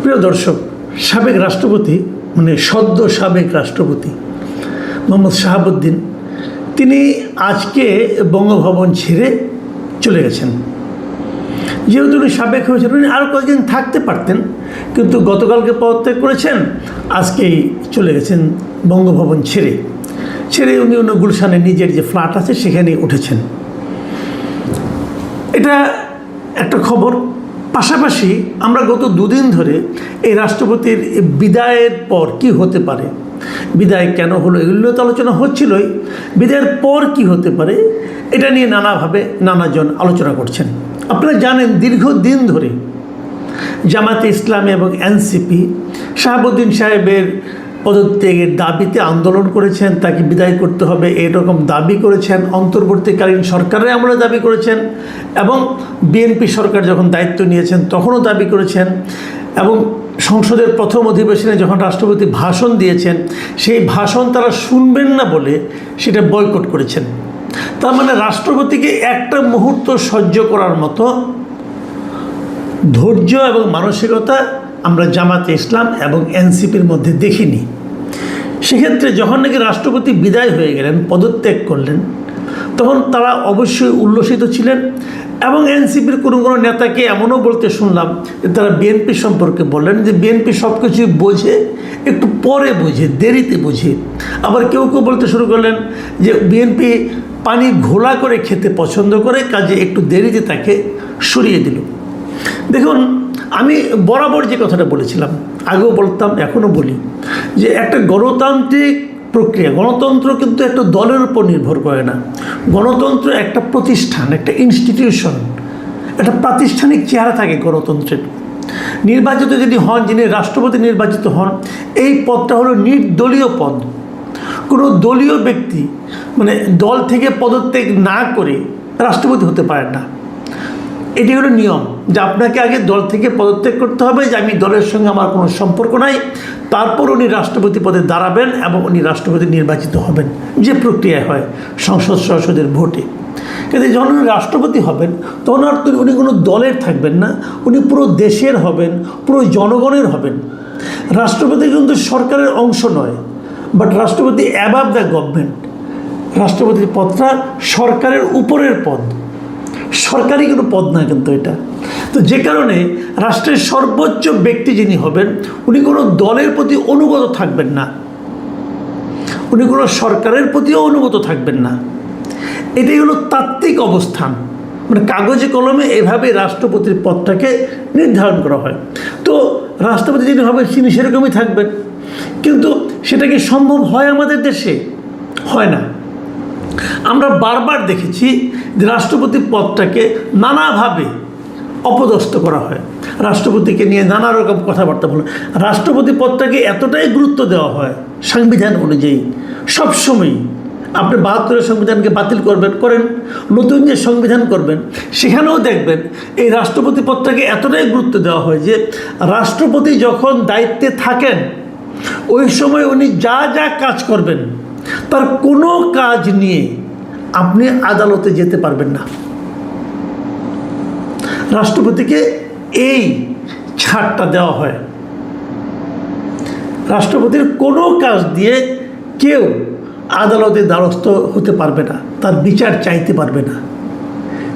প্রিয় দর্শক, সাবেক রাষ্ট্রপতি মানে সদ্য সাবেক রাষ্ট্রপতি মোহাম্মদ শাহাবুদ্দিন তিনি আজকে বঙ্গভবন ছেড়ে চলে গেছেন। যেহেতু উনি সাবেক হয়েছেন, উনি আরও কয়েকদিন থাকতে পারতেন, কিন্তু গতকালকে পদত্যাগ করেছেন, আজকেই চলে গেছেন বঙ্গভবন ছেড়ে উনি গুলশানে নিজের যে ফ্ল্যাট আছে সেখানে উঠেছেন। এটা একটা খবর। পাশাপাশি আমরা গত দুদিন ধরে এই রাষ্ট্রপতির বিদায়ের পর কি হতে পারে, বিদায় কেন হলো, এগুলো তো আলোচনা হচ্ছিলই, বিদায়ের পর কি হতে পারে এটা নিয়ে নানাভাবে নানাজন আলোচনা করছেন। আপনারা জানেন দীর্ঘদিন ধরে জামায়াতে ইসলামী এবং এনসিপি শাহাবুদ্দিন সাহেবের পদত্যাগের দাবিতে আন্দোলন করেছেন, তাকে বিদায় করতে হবে এরকম দাবি করেছেন, অন্তর্বর্তীকালীন সরকারের আমলে দাবি করেছেন, এবং বিএনপি সরকার যখন দায়িত্ব নিয়েছেন তখনও দাবি করেছেন, এবং সংসদের প্রথম অধিবেশনে যখন রাষ্ট্রপতি ভাষণ দিয়েছেন সেই ভাষণ তারা শুনবেন না বলে সেটা বয়কট করেছেন। তার মানে রাষ্ট্রপতিকে একটা মুহূর্ত সহ্য করার মতো ধৈর্য এবং মানসিকতা আমরা জামাতে ইসলাম এবং এনসিপির মধ্যে দেখিনি। সেক্ষেত্রে যখন নাকি রাষ্ট্রপতি বিদায় হয়ে গেলেন, পদত্যাগ করলেন, তখন তারা অবশ্যই উল্লসিত ছিলেন, এবং এনসিপির কোনো নেতাকে এমনও বলতে শুনলাম যে তারা বিএনপি সম্পর্কে বললেন যে বিএনপি সব কিছুই বোঝে, একটু পরে বোঝে, দেরিতে বোঝে। আবার কেউ বলতে শুরু করলেন যে বিএনপি পানি ঘোলা করে খেতে পছন্দ করে, কাজে একটু দেরিতে তাকে সরিয়ে দিল। দেখুন, আমি বরাবর যে কথাটা বলেছিলাম, আগেও বলতাম এখনও বলি, যে একটা গণতান্ত্রিক প্রক্রিয়া, গণতন্ত্র কিন্তু একটা দলের উপর নির্ভর করে না। গণতন্ত্র একটা প্রতিষ্ঠান, একটা ইনস্টিটিউশন, একটা প্রাতিষ্ঠানিক চেহারা থাকে গণতন্ত্রের। নির্বাচিত যদি হন, যিনি রাষ্ট্রপতি নির্বাচিত হন, এই পদটা হলো নির্দলীয় পদ। কোনো দলীয় ব্যক্তি মানে দল থেকে পদত্যাগ না করে রাষ্ট্রপতি হতে পারেন না। এটি হলো নিয়ম যে আপনাকে আগে দল থেকে পদত্যাগ করতে হবে, যে আমি দলের সঙ্গে আমার কোনো সম্পর্ক নাই, তারপর উনি রাষ্ট্রপতি পদে দাঁড়াবেন এবং উনি রাষ্ট্রপতি নির্বাচিত হবেন, যে প্রক্রিয়ায় হয় সংসদ সদস্যদের ভোটে। কিন্তু যখন উনি রাষ্ট্রপতি হবেন তখন আর উনি কোনো দলের থাকবেন না, উনি পুরো দেশের হবেন, পুরো জনগণের হবেন। রাষ্ট্রপতি কিন্তু সরকারের অংশ নয়, বাট রাষ্ট্রপতি অ্যাবাভ দ্য গভর্নমেন্ট। রাষ্ট্রপতির পদটা সরকারের উপরের পদ, সরকারি কোনো পদ না কিন্তু এটা। তো যে কারণে রাষ্ট্রের সর্বোচ্চ ব্যক্তি যিনি হবেন উনি কোনো দলের প্রতি অনুগত থাকবেন না, উনি কোনো সরকারের প্রতিও অনুগত থাকবেন না। এটাই হলো তাত্ত্বিক অবস্থান, মানে কাগজে কলমে এভাবে রাষ্ট্রপতির পদটাকে নির্ধারণ করা হয়। তো রাষ্ট্রপতি যিনি হবেন তিনি সেরকমই থাকবেন, কিন্তু সেটা কি সম্ভব হয় আমাদের দেশে? হয় না। আমরা বারবার দেখেছি যে রাষ্ট্রপতি পদটাকে নানাভাবে অপদস্থ করা হয়, রাষ্ট্রপতিকে নিয়ে নানা রকম কথাবার্তা বলে। রাষ্ট্রপতি পদটাকে এতটাই গুরুত্ব দেওয়া হয় সংবিধান অনুযায়ী সবসময়ই। আপনি ৭২-এর সংবিধানকে বাতিল করেন, নতুন যে সংবিধান করবেন সেখানেও দেখবেন এই রাষ্ট্রপতি পদটাকে এতটাই গুরুত্ব দেওয়া হয় যে রাষ্ট্রপতি যখন দায়িত্বে থাকেন ওই সময় উনি যা যা কাজ করবেন তার কোনো কাজ নিয়ে আপনি আদালতে যেতে পারবেন না। রাষ্ট্রপতিকে এই ছাড়টা দেওয়া হয়, রাষ্ট্রপতির কোনো কাজ দিয়ে কেউ আদালতের দ্বারস্থ হতে পারবে না, তার বিচার চাইতে পারবে না।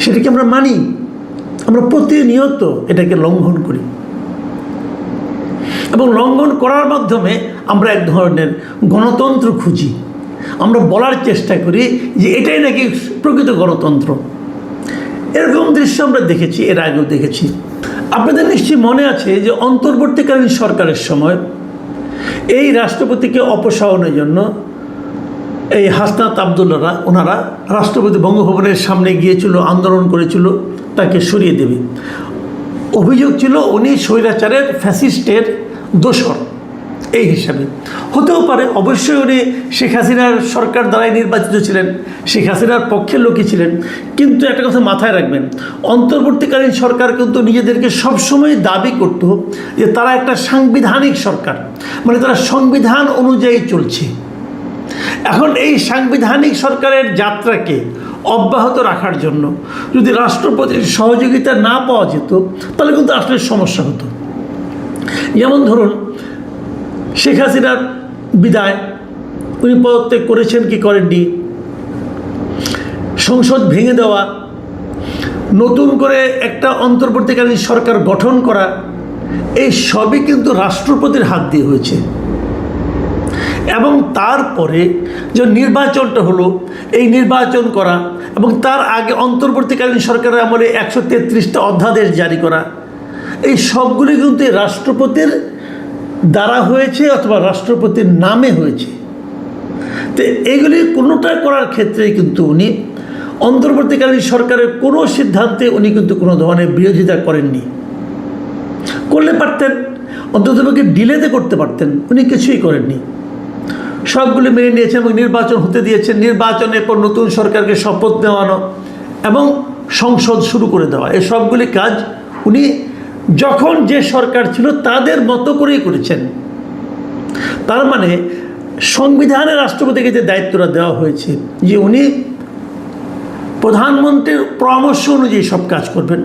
সেটাকে আমরা মানি, আমরা প্রতিনিয়ত এটাকে লঙ্ঘন করি, এবং লঙ্ঘন করার মাধ্যমে আমরা এক ধরনের গণতন্ত্র খুঁজি। আমরা বলার চেষ্টা করি যে এটাই নাকি প্রকৃত গণতন্ত্র। এরকম দৃশ্য আমরা দেখেছি, এর আগেও দেখেছি। আপনাদের নিশ্চয়ই মনে আছে যে অন্তর্বর্তীকালীন সরকারের সময় এই রাষ্ট্রপতিকে অপসারণের জন্য এই হাসনাত আবদুল্লাহরা ওনারা রাষ্ট্রপতি বঙ্গভবনের সামনে গিয়েছিল, আন্দোলন করেছিল তাকে সরিয়ে দেবে। অভিযোগ ছিল উনি স্বৈরাচারের ফ্যাসিস্টের দোসর এই হিসাবে। হতেও পারে, অবশ্যই উনি শেখ হাসিনার সরকার দ্বারাই নির্বাচিত ছিলেন, শেখ হাসিনার পক্ষের লোকই ছিলেন। কিন্তু একটা কথা মাথায় রাখবেন, অন্তর্বর্তীকালীন সরকার কিন্তু নিজেদেরকে সবসময় দাবি করত যে তারা একটা সাংবিধানিক সরকার, মানে তারা সংবিধান অনুযায়ী চলছে। এখন এই সাংবিধানিক সরকারের যাত্রাকে অব্যাহত রাখার জন্য যদি রাষ্ট্রপতির সহযোগিতা না পাওয়া যেত তাহলে কিন্তু আসলে সমস্যা হতো। যেমন ধরুন শেখ হাসিনার বিদায় উনি পদত্যাগ করেছেন কি করেননি, সংসদ ভেঙে দেওয়া, নতুন করে একটা অন্তর্বর্তীকালীন সরকার গঠন করা, এই সবই কিন্তু রাষ্ট্রপতির হাত দিয়ে হয়েছে। এবং তারপরে যে নির্বাচনটা হলো, এই নির্বাচন করা এবং তার আগে অন্তর্বর্তীকালীন সরকারের আমলে 133টা অধ্যাদেশ জারি করা, এই সবগুলি কিন্তু রাষ্ট্রপতির দ্বারা হয়েছে অথবা রাষ্ট্রপতির নামে হয়েছে। তো এইগুলি কোনোটা করার ক্ষেত্রে কিন্তু উনি অন্তর্বর্তীকালীন সরকারের কোনো সিদ্ধান্তে উনি কিন্তু কোনো ধরনের বিরোধিতা করেননি। করলে পারতেন, অন্ততপক্ষে ডিলেতে করতে পারতেন, উনি কিছুই করেননি, সবগুলি মেনে নিয়েছেন এবং নির্বাচন হতে দিয়েছেন। নির্বাচনের পর নতুন সরকারকে শপথ নেওয়ানো এবং সংসদ শুরু করে দেওয়া, এই সবগুলি কাজ উনি যখন যে সরকার ছিল তাদের মতো করেই করেছেন। তার মানে সংবিধানে রাষ্ট্রপতিকে যে দায়িত্বটা দেওয়া হয়েছে যে উনি প্রধানমন্ত্রীর পরামর্শ অনুযায়ী সব কাজ করবেন,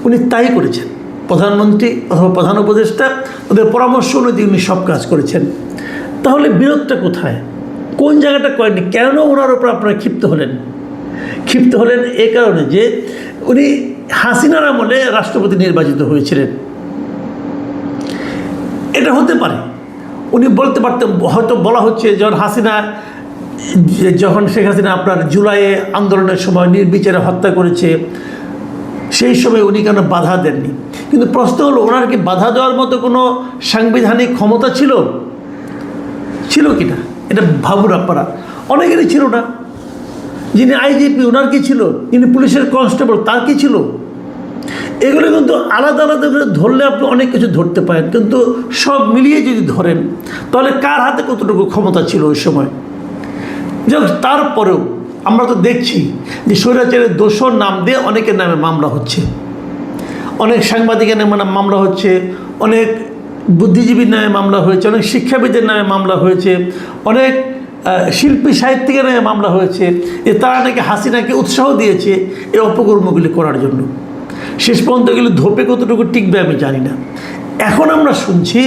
উনি তাই করেছেন। প্রধানমন্ত্রী অথবা প্রধান উপদেষ্টা ওদের পরামর্শ অনুযায়ী উনি সব কাজ করেছেন। তাহলে বিরোধটা কোথায়, কোন জায়গাটা করেননি? কেন ওনার উপর আপনারা ক্ষিপ্ত হলেন? ক্ষিপ্ত হলেন এ কারণে যে উনি হাসিনার আমলে রাষ্ট্রপতি নির্বাচিত হয়েছিলেন। এটা হতে পারে উনি বলতে পারতেন, হয়তো বলা হচ্ছে যখন শেখ হাসিনা আপনার জুলাইয়ে আন্দোলনের সময় নির্বিচারে হত্যা করেছে, সেই সময় উনি কেন বাধা দেননি। কিন্তু প্রশ্ন হলো, ওনার কি বাধা দেওয়ার মতো কোনো সাংবিধানিক ক্ষমতা ছিল কি না? এটা ভাবুন আপনারা। অনেকেরই ছিল না। যিনি আইজিপি ওনার কি ছিল, যিনি পুলিশের কনস্টেবল তার কি ছিল? এগুলো কিন্তু আলাদা আলাদা করে ধরলে আপনি অনেক কিছু ধরতে পারেন, কিন্তু সব মিলিয়ে যদি ধরেন তাহলে কার হাতে কতটুকু ক্ষমতা ছিল ওই সময়? তারপরেও আমরা তো দেখছি যে স্বৈরাচারের দোষর নাম দিয়ে অনেকের নামে মামলা হচ্ছে, অনেক সাংবাদিকের নামে মামলা হচ্ছে, অনেক বুদ্ধিজীবীর নামে মামলা হয়েছে, অনেক শিক্ষাবিদের নামে মামলা হয়েছে, অনেক শিল্পী সাহিত্যিকের নামে মামলা হয়েছে যে তারা নাকি হাসিনাকে উৎসাহ দিয়েছে এই অপকর্মগুলি করার জন্য। শেষ পর্যন্ত এগুলো ধোপে কতটুকু টিকবে আমি জানি না। এখন আমরা শুনছি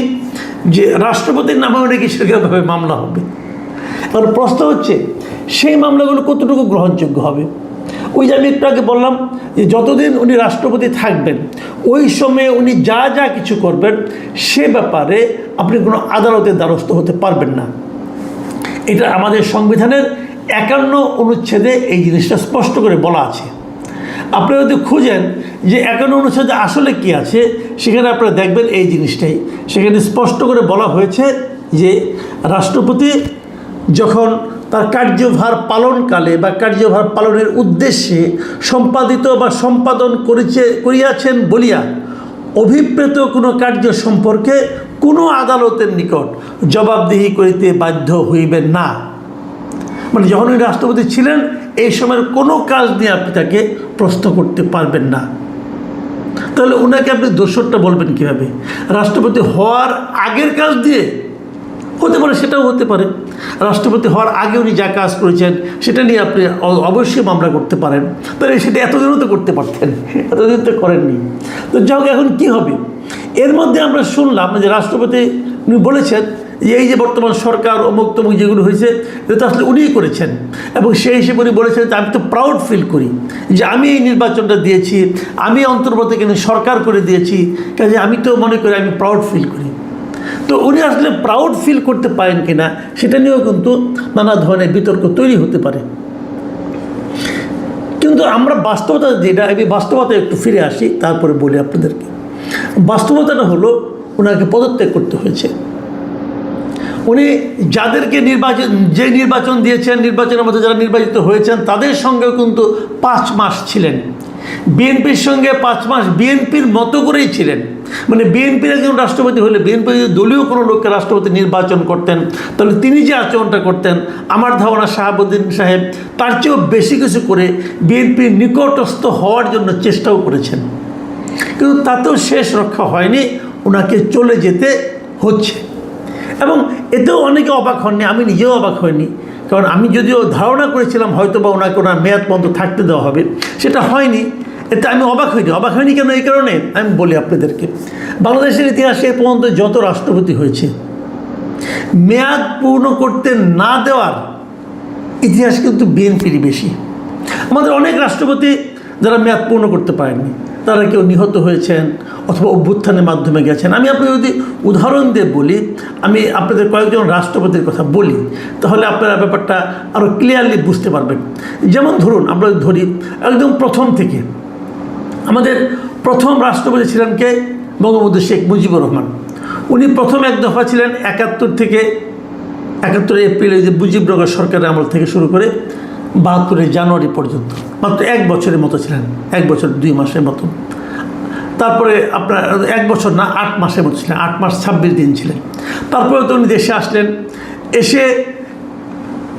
যে রাষ্ট্রপতির নামেও নাকি সেরকমভাবে মামলা হবে। কারণ প্রশ্ন হচ্ছে সেই মামলাগুলো কতটুকু গ্রহণযোগ্য হবে? ওই যে আমি একটু আগে বললাম যে যতদিন উনি রাষ্ট্রপতি থাকবেন ওই সময়ে উনি যা যা কিছু করবেন সে ব্যাপারে আপনি কোনো আদালতের দ্বারস্থ হতে পারবেন না। এটা আমাদের সংবিধানের 51 অনুচ্ছেদে এই জিনিসটা স্পষ্ট করে বলা আছে। আপনি যদি খুঁজেন যে 51 অনুচ্ছেদে আসলে কি আছে, সেখানে আপনারা দেখবেন এই জিনিসটাই। সেখানে স্পষ্ট করে বলা হয়েছে যে রাষ্ট্রপতি যখন তার কার্যভার পালনকালে বা কার্যভার পালনের উদ্দেশ্যে সম্পাদিত বা সম্পাদন করিয়াছেন বলিয়া অভিপ্রেত কোনো কার্য সম্পর্কে কোনো আদালতের নিকট জবাবদিহি করিতে বাধ্য হইবেন না। মানে যখন উনি রাষ্ট্রপতি ছিলেন এই সময়ের কোনো কাজ নিয়ে আপনি তাকে প্রশ্ন করতে পারবেন না। তাহলে ওনাকে আপনি দোষরটা বলবেন কীভাবে? রাষ্ট্রপতি হওয়ার আগের কাজ দিয়ে হতে পারে, সেটাও হতে পারে। রাষ্ট্রপতি হওয়ার আগে উনি যা কাজ করেছেন সেটা নিয়ে আপনি অবশ্যই মামলা করতে পারেন। তাহলে সেটা এতদিনও তো করতে পারতেন, এতদিন তো করেননি। তো যাই হোক, এখন কী হবে? এর মধ্যে আমরা শুনলাম যে রাষ্ট্রপতি উনি বলেছেন যে এই যে বর্তমান সরকার অমুক তমুক যেগুলো হয়েছে এটা তো আসলে উনিই করেছেন, এবং সেই হিসেবে উনি বলেছেন যে আমি তো প্রাউড ফিল করি যে আমি এই নির্বাচনটা দিয়েছি, আমি অন্তর্বর্তীকালীন সরকার করে দিয়েছি, কাজে আমি তো মনে করি আমি প্রাউড ফিল করি। তো উনি আসলে প্রাউড ফিল করতে পারেন কিনা সেটা নিয়েও কিন্তু নানা ধরনের বিতর্ক তৈরি হতে পারে। কিন্তু আমরা বাস্তবতা যেটা, আমি বাস্তবতা একটু ফিরে আসি তারপরে বলি আপনাদেরকে। বাস্তবতাটা হলো ওনাকে পদত্যাগ করতে হয়েছে। উনি যাদেরকে নির্বাচন দিয়েছেন, নির্বাচনের মধ্যে যারা নির্বাচিত হয়েছেন তাদের সঙ্গেও কিন্তু 5 মাস ছিলেন। বিএনপির সঙ্গে 5 মাস বিএনপির মতো করেই ছিলেন। মানে বিএনপির একজন রাষ্ট্রপতি হলে, বিএনপি যদি দলীয় কোনো লোককে রাষ্ট্রপতি নির্বাচন করতেন তাহলে তিনি যে আচরণটা করতেন, আমার ধারণা শাহাবুদ্দিন সাহেব তার চেয়েও বেশি কিছু করে বিএনপির নিকটস্থ হওয়ার জন্য চেষ্টাও করেছেন। কিন্তু তাতেও শেষ রক্ষা হয়নি, ওনাকে চলে যেতে হচ্ছে। এবং এতেও অনেকে অবাক হননি, আমি নিজেও অবাক হইনি। কারণ আমি যদিও ধারণা করেছিলাম হয়তো বা ওনাকে ওনার মেয়াদ পর্যন্ত থাকতে দেওয়া হবে, সেটা হয়নি। এতে আমি অবাক হইনি কেন? এই কারণে আমি বলি আপনাদেরকে, বাংলাদেশের ইতিহাসে এ পর্যন্ত যত রাষ্ট্রপতি হয়েছে, মেয়াদ পূর্ণ করতে না দেওয়ার ইতিহাস কিন্তু বিএনপিরই বেশি। আমাদের অনেক রাষ্ট্রপতি যারা মেয়াদ পূর্ণ করতে পারেননি, তারা কেউ নিহত হয়েছেন অথবা অভ্যুত্থানের মাধ্যমে গেছেন। আমি আপনাদের যদি উদাহরণ দিয়ে বলি, আমি আপনাদের কয়েকজন রাষ্ট্রপতির কথা বলি, তাহলে আপনারা ব্যাপারটা আরও ক্লিয়ারলি বুঝতে পারবেন। যেমন ধরুন, আমরা ধরি একদম প্রথম থেকে, আমাদের প্রথম রাষ্ট্রপতি ছিলেন কে? বঙ্গবন্ধু শেখ মুজিবুর রহমান। উনি প্রথম এক দফা ছিলেন 71 থেকে 71 এপ্রিলে, যে মুজিবনগর সরকারের আমল থেকে শুরু করে 72 জানুয়ারি পর্যন্ত, মাত্র 1 বছরের মতো ছিলেন, 1 বছর 2 মাসের মতো। তারপরে আপনার 1 বছর না, 8 মাসের মতো ছিলেন, 8 মাস 26 দিন ছিলেন। তারপরে তো উনি দেশে আসলেন, এসে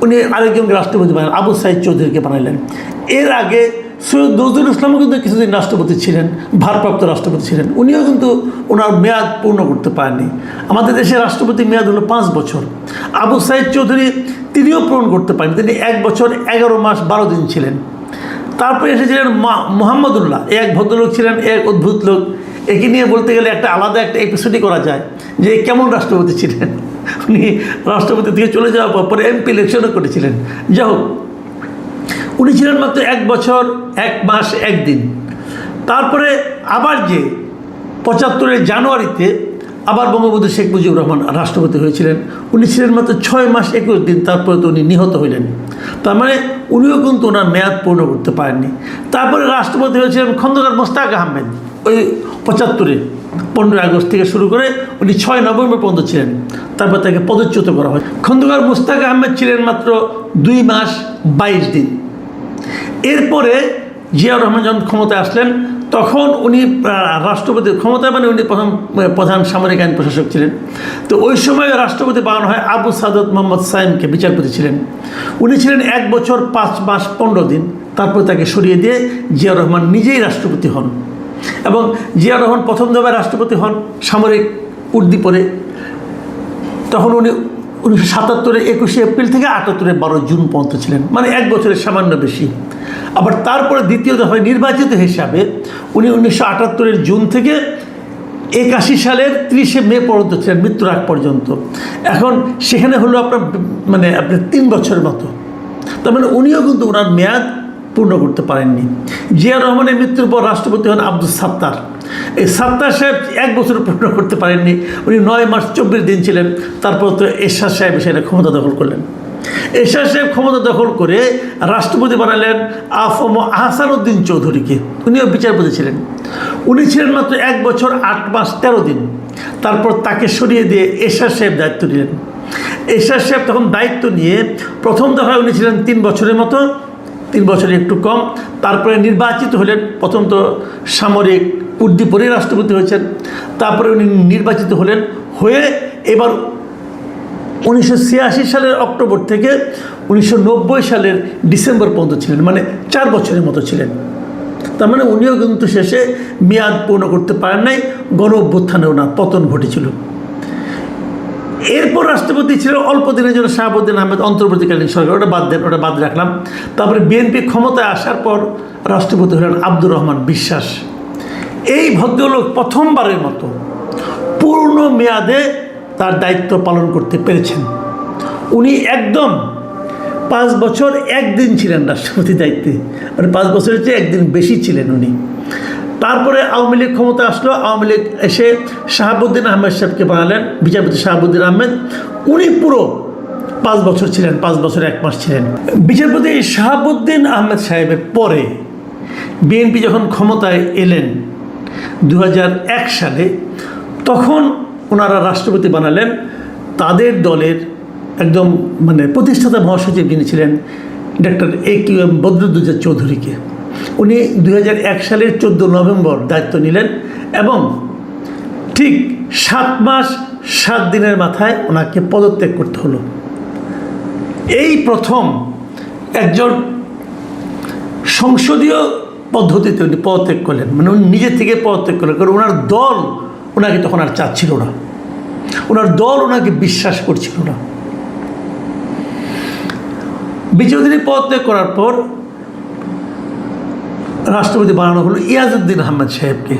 উনি আরেকজন রাষ্ট্রপতি বানালেন, আবু সাইদ চৌধুরীকে বানালেন। এর আগে সৈয়দ নজরুল ইসলামও কিন্তু কিছুদিন রাষ্ট্রপতি ছিলেন, ভারপ্রাপ্ত রাষ্ট্রপতি ছিলেন। উনিও কিন্তু ওনার মেয়াদ পূর্ণ করতে পারেননি। আমাদের দেশের রাষ্ট্রপতি মেয়াদ হলো 5 বছর। আবু সাইদ চৌধুরী তিনিও পূরণ করতে পারেন, তিনি 1 বছর 11 মাস 12 দিন ছিলেন। তারপরে এসেছিলেন মোহাম্মদুল্লাহ, এক ভদ্রলোক ছিলেন, এক অদ্ভুত লোক। একে নিয়ে বলতে গেলে আলাদা একটা এপিসোডই করা যায় যে কেমন রাষ্ট্রপতি ছিলেন। উনি রাষ্ট্রপতি থেকে চলে যাওয়ার পরে এমপি ইলেকশনও করেছিলেন। যাই হোক, উনি ছিলেন মাত্র 1 বছর 1 মাস 1 দিন। তারপরে আবার যে 75 জানুয়ারিতে আবার বঙ্গবন্ধু শেখ মুজিবুর রহমান রাষ্ট্রপতি হয়েছিলেন, উনি ছিলেন মাত্র 6 মাস 21 দিন। তারপরে তো উনি নিহত হইলেন। তার মানে উনিও কিন্তু ওনার মেয়াদ পূর্ণ করতে পারেননি। তারপরে রাষ্ট্রপতি হয়েছিলেন খন্দকার মোস্তাক আহমেদ, ওই 75-এ 15 আগস্ট থেকে শুরু করে উনি 6 নভেম্বর পর্যন্ত ছিলেন। তারপর তাকে পদচ্যুত করা হয়। খন্দকার মোস্তাক আহমেদ ছিলেন মাত্র 2 মাস 22 দিন। এরপরে জিয়াউর রহমান যখন ক্ষমতায় আসলেন, তখন উনি রাষ্ট্রপতির ক্ষমতায়, মানে উনি প্রথম প্রধান সামরিক আইন প্রশাসক ছিলেন। তো ওই সময় রাষ্ট্রপতি বানানো হয় আবু সাদত মোহাম্মদ সাইমকে, বিচারপতি ছিলেন। উনি ছিলেন 1 বছর 5 মাস 15 দিন। তারপর তাকে সরিয়ে দিয়ে জিয়াউর রহমান নিজেই রাষ্ট্রপতি হন। এবং জিয়াউর রহমান প্রথম দফায় রাষ্ট্রপতি হন সামরিক উর্দি পরে। তখন উনি 1977-এর 21 এপ্রিল থেকে 78-এর 12 জুন পর্যন্ত ছিলেন, মানে 1 বছরের সামান্য বেশি। আবার তারপরে দ্বিতীয় দফায় নির্বাচিত হিসাবে উনি 1978-এর জুন থেকে 81 সালের 30 মে পর্যন্ত ছিলেন, মৃত্যুর আগ পর্যন্ত। এখন সেখানে হলো আপনার 3 বছরের মতো। তার মানে উনিও কিন্তু ওনার মেয়াদ পূর্ণ করতে পারেননি। জিয়া রহমানের মৃত্যুর পর রাষ্ট্রপতি হন আব্দুল সাত্তার। এই সাত্তার সাহেব 1 বছর পূর্ণ করতে পারেননি, উনি 9 মাস 24 দিন ছিলেন। তারপর তো এরশাদ সাহেব সেটা ক্ষমতা দখল করলেন। এরশাদ সাহেব ক্ষমতা দখল করে রাষ্ট্রপতি বানালেন আফম আহসানুদ্দিন চৌধুরীকে, উনিও বিচারপতি ছিলেন। উনি ছিলেন মাত্র 1 বছর 8 মাস 13 দিন। তারপর তাকে সরিয়ে দিয়ে এরশাদ সাহেব দায়িত্ব নিলেন। এরশাদ সাহেব তখন দায়িত্ব নিয়ে প্রথম দফায় উনি ছিলেন 3 বছরের মতো, 3 বছরে একটু কম। তারপরে নির্বাচিত হলেন, প্রথম তো সামরিক উর্দি পরে রাষ্ট্রপতি হয়েছেন। তারপরে উনি নির্বাচিত হলেন, হয়ে এবার 1986 সালের অক্টোবর থেকে 1990 সালের ডিসেম্বর পর্যন্ত ছিলেন, মানে 4 বছরের মতো ছিলেন। তার মানে উনিও কিন্তু শেষে মেয়াদ পূর্ণ করতে পারেন নাই। গণ অভ্যুত্থানে ওনার পতন ঘটেছিল। এরপর রাষ্ট্রপতি ছিলেন অল্প দিনের জন্য শাহাবুদ্দিন আহমেদ, অন্তর্বর্তীকালীন সরকার, ওটা বাদ দেন, ওটা বাদ রাখলাম। তারপরে বিএনপি ক্ষমতায় আসার পর রাষ্ট্রপতি হলেন আব্দুর রহমান বিশ্বাস। এই ভদ্রলোক প্রথমবারের মতো পূর্ণ মেয়াদে তার দায়িত্ব পালন করতে পেরেছেন। উনি একদম 5 বছর 1 দিন ছিলেন রাষ্ট্রপতি দায়িত্বে, মানে 5 বছরের চেয়ে 1 দিন বেশি ছিলেন উনি। তারপরে আওয়ামী লীগ ক্ষমতা আসলো। আওয়ামী লীগ এসে শাহাবুদ্দিন আহমেদ সাহেবকে বানালেন বিচারপতি, শাহাবুদ্দিন আহমেদ। উনি পুরো 5 বছর ছিলেন, 5 বছর 1 মাস ছিলেন বিচারপতি। শাহাবুদ্দিন আহমেদ সাহেবের পরে বিএনপি যখন ক্ষমতায় এলেন 2001 সালে, তখন ওনারা রাষ্ট্রপতি বানালেন তাদের দলের একদম প্রতিষ্ঠাতা মহাসচিব যিনি ছিলেন ডক্টর AQM বদরুদ্দোজা চৌধুরীকে। উনি 2001 সালের 14 নভেম্বর দায়িত্ব নিলেন এবং ঠিক 7 মাস 7 দিনের মাথায় ওনাকে পদত্যাগ করতে হলো। এই প্রথম একজন সংসদীয় পদ্ধতিতে উনি পদত্যাগ করলেন, মানে উনি নিজে থেকে পদত্যাগ করলেন, কারণ ওনার দল ওনাকে তখন আর চাচ্ছিল না, ওনার দল ওনাকে বিশ্বাস করছিল না। বিচারপতি পদত্যাগ করার পর রাষ্ট্রপতি বানানো হলো ইয়াজউদ্দিন আহমেদ সাহেবকে।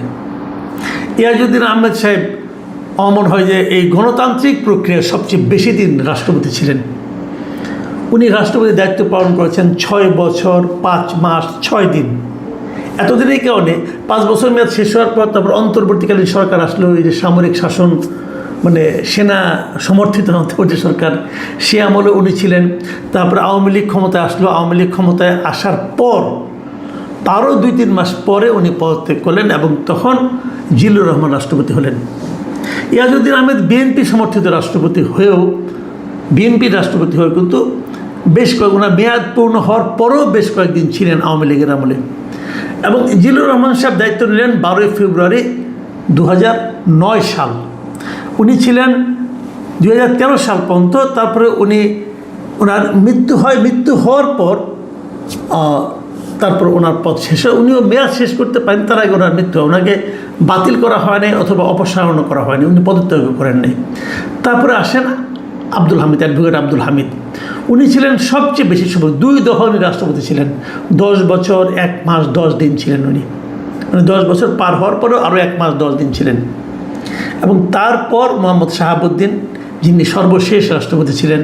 ইয়াজউদ্দিন আহমেদ সাহেব অমন হয় যে এই গণতান্ত্রিক প্রক্রিয়ার সবচেয়ে বেশি দিন রাষ্ট্রপতি ছিলেন। উনি রাষ্ট্রপতির দায়িত্ব পালন করেছেন 6 বছর 5 মাস 6 দিন। এতদিনের কারণে 5 বছর মেয়াদ শেষ হওয়ার পর তারপর অন্তর্বর্তীকালীন সরকার আসলো, এই যে সামরিক শাসন, মানে সেনা সমর্থিত অন্তর্বর্তী সরকার, সে আমলে উনি ছিলেন। তারপরে আওয়ামী লীগ ক্ষমতায় আসলো, আওয়ামী লীগ ক্ষমতায় আসার পর তারও 2-3 মাস পরে উনি পদত্যাগ করলেন এবং তখন জিল্লুর রহমান রাষ্ট্রপতি হলেন। ইয়াজউদ্দিন আহমেদ বিএনপি সমর্থিত রাষ্ট্রপতি হয়েও, বিএনপির রাষ্ট্রপতি হয়েও কিন্তু ওনার মেয়াদ পূর্ণ হওয়ার পরেও বেশ কয়েকদিন ছিলেন আওয়ামী লীগের আমলে। এবং জিল্লুর রহমান সাহেব দায়িত্ব নিলেন 12 ফেব্রুয়ারি 2009 সাল। উনি ছিলেন 2013 সাল পর্যন্ত। তারপরে ওনার মৃত্যু হয়। মৃত্যু হওয়ার পর তারপর ওনার পদ শেষ হয়। উনিও মেয়াদ শেষ করতে পারেন, তার আগে ওনার মৃত্যু হয়। ওনাকে বাতিল করা হয়নি অথবা অপসারণও করা হয়নি, উনি পদত্যাগ করেন নাই। তারপরে আসেন আব্দুল হামিদ, অ্যাডভোকেট আব্দুল হামিদ। উনি ছিলেন সবচেয়ে বেশি সময়, 2 দফা উনি রাষ্ট্রপতি ছিলেন। 10 বছর 1 মাস 10 দিন ছিলেন উনি, মানে 10 বছর পার হওয়ার পরেও আরও 1 মাস 10 দিন ছিলেন। এবং তারপর মোহাম্মদ শাহাবুদ্দিন, যিনি সর্বশেষ রাষ্ট্রপতি ছিলেন,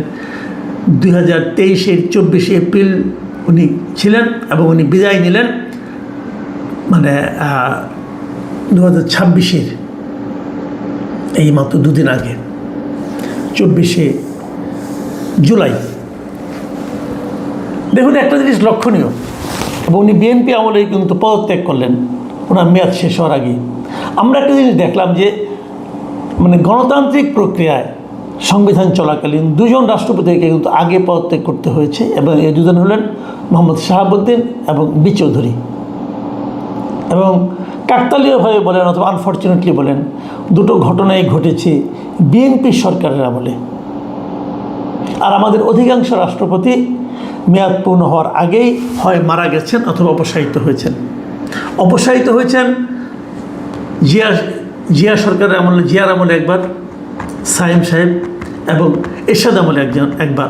2023-এর 24 এপ্রিল উনি ছিলেন এবং উনি বিদায় নিলেন মানে 2026-এর এই মাত্র 2 দিন আগে, 24শে জুলাই। দেখুন, একটা জিনিস লক্ষণীয়, এবং উনি বিএনপি আমলেই কিন্তু পদত্যাগ করলেন ওনার মেয়াদ শেষ হওয়ার আগে। আমরা একটা জিনিস দেখলাম যে মানে গণতান্ত্রিক প্রক্রিয়ায় সংবিধান চলাকালীন 2 জন রাষ্ট্রপতিকে কিন্তু আগে পদত্যাগ করতে হয়েছে, এবং এই 2 জন হলেন মোহাম্মদ শাহাবুদ্দিন এবং বি চৌধুরী। এবং কাকতালীয়ভাবে বলেন অথবা আনফর্চুনেটলি বলেন, 2টো ঘটনাই ঘটেছে বিএনপি সরকারের আমলে। আর আমাদের অধিকাংশ রাষ্ট্রপতি মেয়াদ পূর্ণ হওয়ার আগেই হয় মারা গেছেন অথবা অপসারিত হয়েছেন। অপসারিত হয়েছেন জিয়া সরকারের আমলে, জিয়ার আমলে একবার সাইম সাহেব, এবং এরশাদ আমলে একবার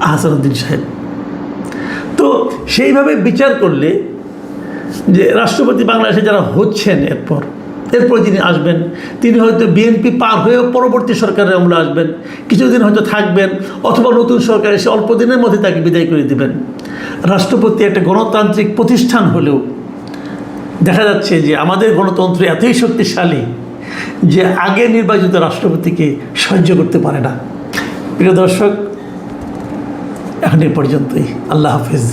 আহসানুদ্দিন সাহেব। তো সেইভাবে বিচার করলে যে রাষ্ট্রপতি বাংলাদেশে যারা হচ্ছেন এরপর যিনি আসবেন, তিনি হয়তো বিএনপি পার হয়েও পরবর্তী সরকারের আমলে আসবেন, কিছুদিন হয়তো থাকবেন, অথবা নতুন সরকার এসে অল্প দিনের মধ্যে তাকে বিদায় করে দেবেন। রাষ্ট্রপতি একটা গণতান্ত্রিক প্রতিষ্ঠান হলেও দেখা যাচ্ছে যে আমাদের গণতন্ত্র এতই শক্তিশালী যে আগে নির্বাচিত রাষ্ট্রপতিকে সহ্য করতে পারে না। প্রিয় দর্শক, এখন এই পর্যন্তই। আল্লাহ হাফেজ।